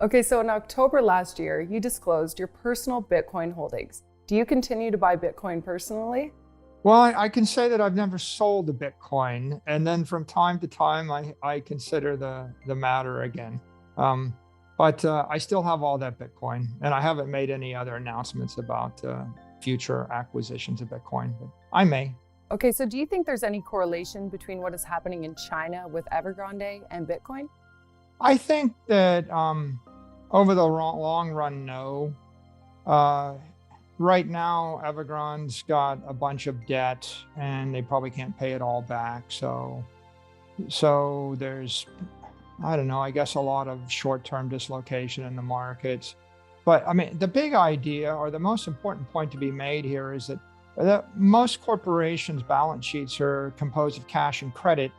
Okay, so in October last year, you disclosed your personal Bitcoin holdings. Do you continue to buy Bitcoin personally? Well, I can say that I've never sold a Bitcoin, and then from time to time, I consider the matter again. Um, but I still have all that Bitcoin, and I haven't made any other announcements about future acquisitions of Bitcoin, but I may. Okay, so do you think there's any correlation between what is happening in China with Evergrande and Bitcoin? I think that over the long run, no. Uh, right now, Evergrande's got a bunch of debt, and they probably can't pay it all back. So there's, I don't know, I guess a lot of short-term dislocation in the markets. But I mean, the big idea or the most important point to be made here is that most corporations' balance sheets are composed of cash and credit,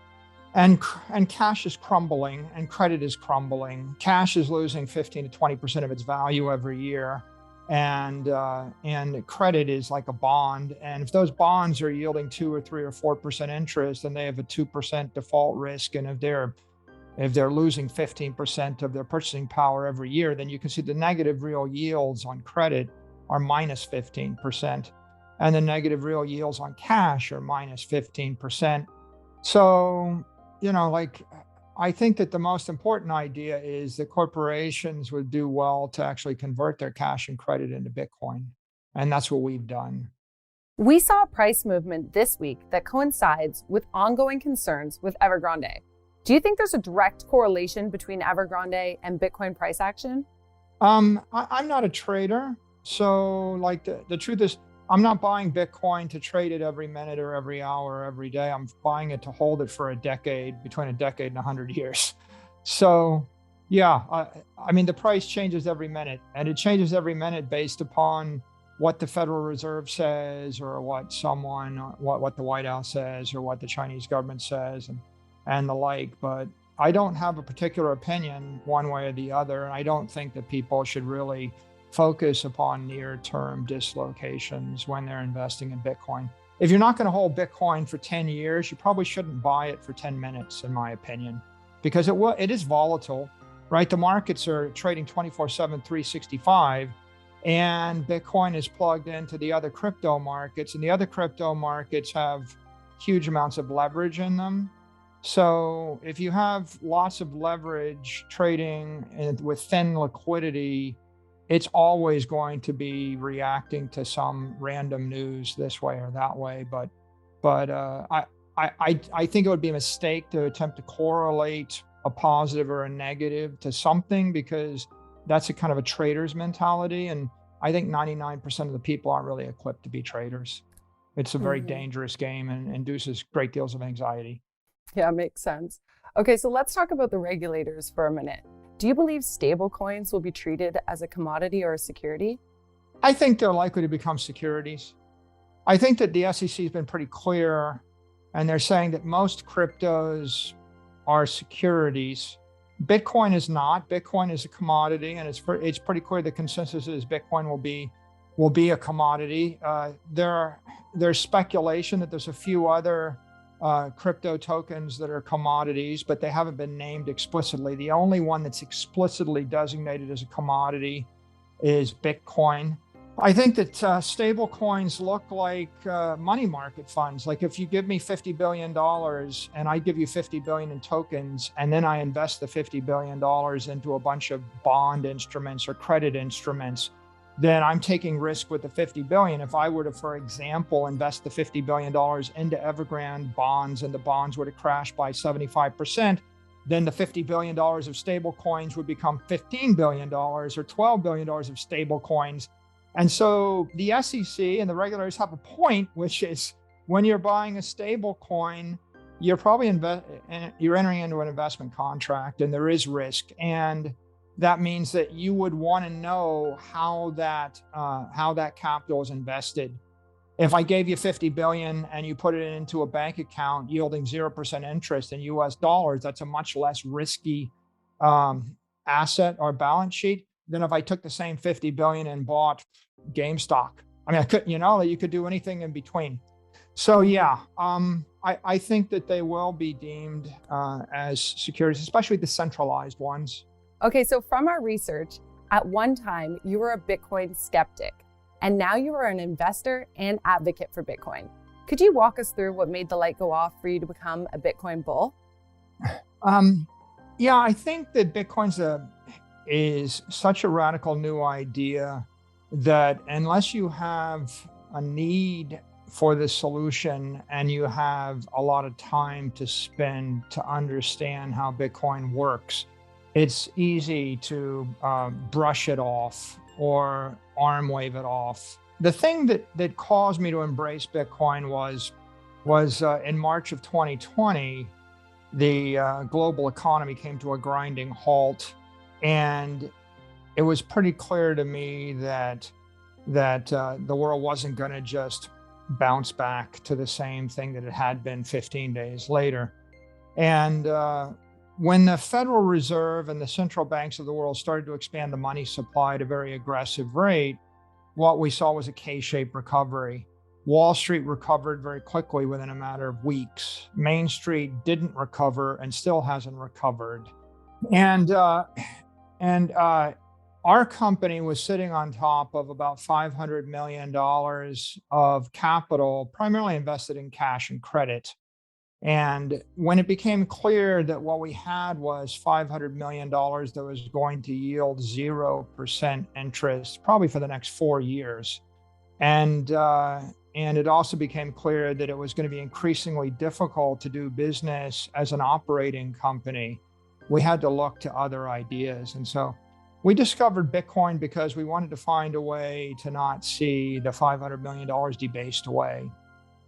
and cash is crumbling and credit is crumbling. Cash is losing 15 to 20% of its value every year. And credit is like a bond. And if those bonds are yielding 2 or 3 or 4% interest, then they have a 2% default risk. And if they're losing 15% of their purchasing power every year, then you can see the negative real yields on credit are minus 15%. And the negative real yields on cash are minus 15%. So, I think that the most important idea is that corporations would do well to actually convert their cash and credit into Bitcoin. And that's what we've done. We saw a price movement this week that coincides with ongoing concerns with Evergrande. Do you think there's a direct correlation between Evergrande and Bitcoin price action? I'm not a trader. So like the truth is, I'm not buying Bitcoin to trade it every minute or every hour or every day. I'm buying it to hold it for a decade, between a decade and 100 years. So yeah, I mean, the price changes every minute, and it changes every minute based upon what the Federal Reserve says, or what the White House says, or what the Chinese government says, and the like. But I don't have a particular opinion one way or the other. And I don't think that people should really focus upon near-term dislocations when they're investing in Bitcoin. If you're not going to hold Bitcoin for 10 years, you probably shouldn't buy it for 10 minutes, in my opinion, because it is volatile, right? The markets are trading 24/7, 365, and Bitcoin is plugged into the other crypto markets, and the other crypto markets have huge amounts of leverage in them. So if you have lots of leverage trading with thin liquidity, it's always going to be reacting to some random news this way or that way. I think it would be a mistake to attempt to correlate a positive or a negative to something, because that's a kind of a trader's mentality. And I think 99% of the people aren't really equipped to be traders. It's a very dangerous game and induces great deals of anxiety. Yeah, makes sense. Okay, so let's talk about the regulators for a minute. Do you believe stablecoins will be treated as a commodity or a security? I think they're likely to become securities. I think that the SEC has been pretty clear, and they're saying that most cryptos are securities. Bitcoin is not. Bitcoin is a commodity, and it's pretty clear the consensus is Bitcoin will be a commodity. There's speculation that there's a few other crypto tokens that are commodities, but they haven't been named explicitly. The only one that's explicitly designated as a commodity is Bitcoin. I think that stable coins look like money market funds. Like if you give me $50 billion and I give you 50 billion in tokens, and then I invest the $50 billion into a bunch of bond instruments or credit instruments, then I'm taking risk with the 50 billion. If I were to, for example, invest the $50 billion into Evergrande bonds, and the bonds were to crash by 75%, then the $50 billion of stable coins would become $15 billion or $12 billion of stable coins. And so the SEC and the regulators have a point, which is when you're buying a stable coin, you're probably you're entering into an investment contract, and there is risk. And that means that you would want to know how that capital is invested. If I gave you 50 billion and you put it into a bank account yielding 0% interest in US dollars, that's a much less risky asset or balance sheet than if I took the same 50 billion and bought GameStop. I mean, you could do anything in between. So yeah, I think that they will be deemed as securities, especially the centralized ones. Okay, so from our research, at one time you were a Bitcoin skeptic, and now you are an investor and advocate for Bitcoin. Could you walk us through what made the light go off for you to become a Bitcoin bull? Yeah, I think that is such a radical new idea that unless you have a need for the solution and you have a lot of time to spend to understand how Bitcoin works, it's easy to brush it off or arm wave it off. The thing that caused me to embrace Bitcoin was in March of 2020, the global economy came to a grinding halt, and it was pretty clear to me that the world wasn't going to just bounce back to the same thing that it had been 15 days later. And when the Federal Reserve and the central banks of the world started to expand the money supply at a very aggressive rate, what we saw was a K-shaped recovery. Wall Street recovered very quickly within a matter of weeks. Main Street didn't recover and still hasn't recovered. And our company was sitting on top of about $500 million of capital, primarily invested in cash and credit. And when it became clear that what we had was $500 million that was going to yield 0% interest, probably for the next 4 years, and it also became clear that it was going to be increasingly difficult to do business as an operating company, we had to look to other ideas. And so we discovered Bitcoin because we wanted to find a way to not see the $500 million debased away.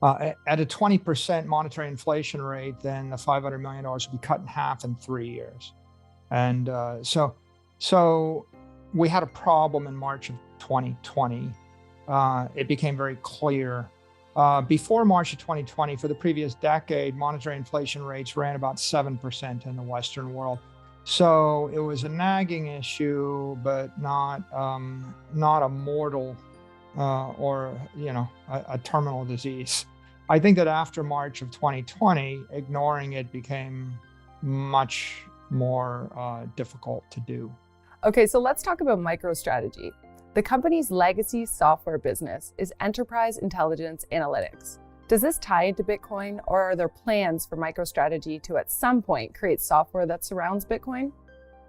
At a 20% monetary inflation rate, then the $500 million would be cut in half in 3 years. And so we had a problem in March of 2020. It became very clear. Before March of 2020, for the previous decade, monetary inflation rates ran about 7% in the Western world. So it was a nagging issue, but not a mortal or a terminal disease. I think that after March of 2020, ignoring it became much more difficult to do. Okay, so let's talk about MicroStrategy. The company's legacy software business is enterprise intelligence analytics. Does this tie into Bitcoin, or are there plans for MicroStrategy to at some point create software that surrounds Bitcoin?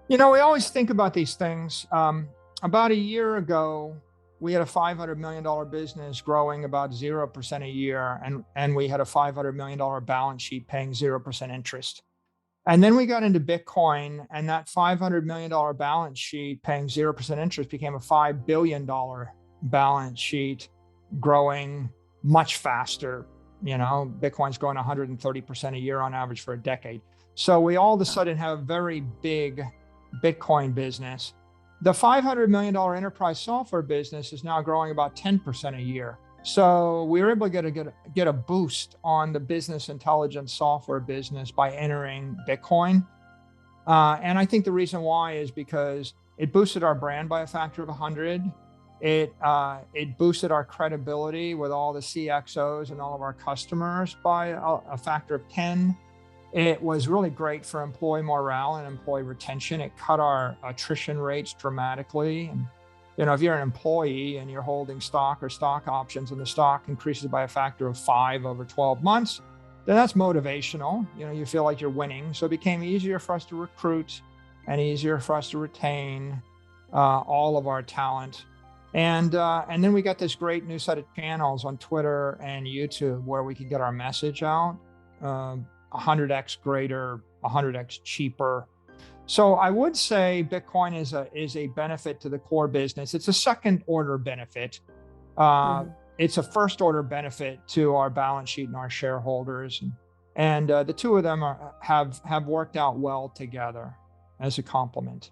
We always think about these things. About a year ago, we had a $500 million business growing about 0% a year, and we had a $500 million balance sheet paying 0% interest. And then we got into Bitcoin, and that $500 million balance sheet paying 0% interest became a $5 billion balance sheet growing much faster. Bitcoin's growing 130% a year on average for a decade. So we all of a sudden have a very big Bitcoin business. The $500 million enterprise software business is now growing about 10% a year. So we were able to get a boost on the business intelligence software business by entering Bitcoin. And I think the reason why is because it boosted our brand by a factor of 100. It boosted our credibility with all the CXOs and all of our customers by a factor of 10. It was really great for employee morale and employee retention. It cut our attrition rates dramatically. And if you're an employee and you're holding stock or stock options and the stock increases by a factor of 5 over 12 months, then that's motivational. You feel like you're winning. So it became easier for us to recruit and easier for us to retain all of our talent. And then we got this great new set of channels on Twitter and YouTube where we could get our message out 100x greater, 100x cheaper. So I would say Bitcoin is a benefit to the core business. It's a second order benefit. It's a first order benefit to our balance sheet and our shareholders. And the two of them have worked out well together as a complement.